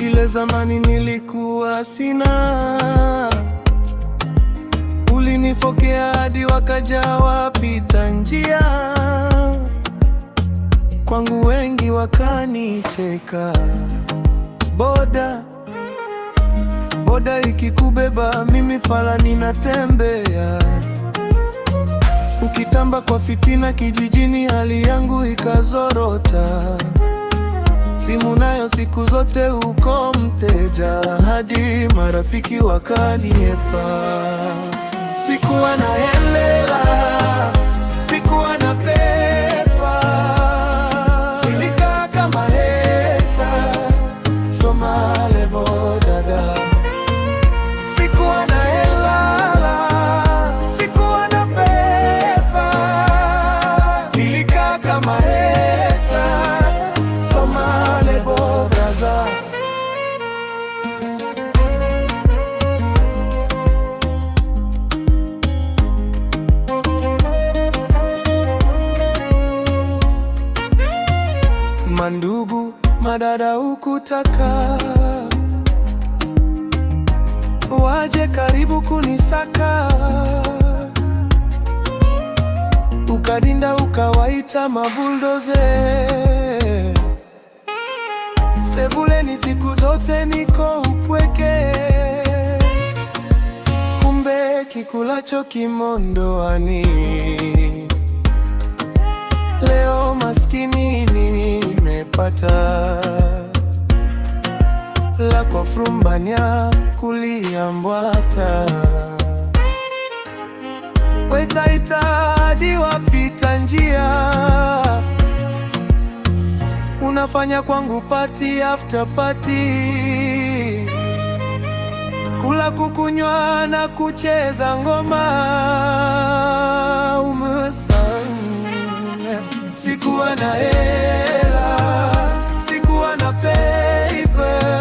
Ile zamani nilikuwa sina, ulinifokea hadi wakaja wapita njia, kwangu wengi wakanicheka. Boda boda ikikubeba, mimi fala ninatembea. Ukitamba kwa fitina kijijini, hali yangu ikazorota. Simu nayo siku zote uko mteja, hadi marafiki wakaniepa. Sikuwa na hela, sikuwa na pepa, nilikaa kama heta, soma levo dada. Sikuwa na hela, sikuwa na pepa, nilikaa kama heta, soma levo braza. Mandugu, madada ukutaka waje karibu kunisaka, ukadinda ukawaita mabuldoze. Sebuleni siku zote niko upweke, kumbe kikulacho kimondoani. Leo maskini nimepata, la kwa frumbanya kulia mbwata. Wetaita hadi wapita njia, unafanya kwangu party after party, kula kukunywa na kucheza ngoma. Sikuwa na hela, sikuwa na paper,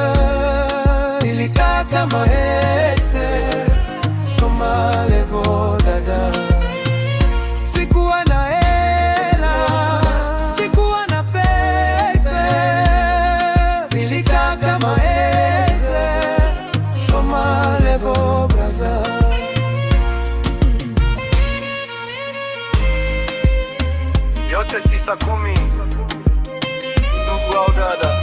nilikaa kama hete, soma levo dada. Sikuwa na hela, sikuwa na paper, nilikaa kama hete, soma levo braza. Yote 9-10, ndugu au dada.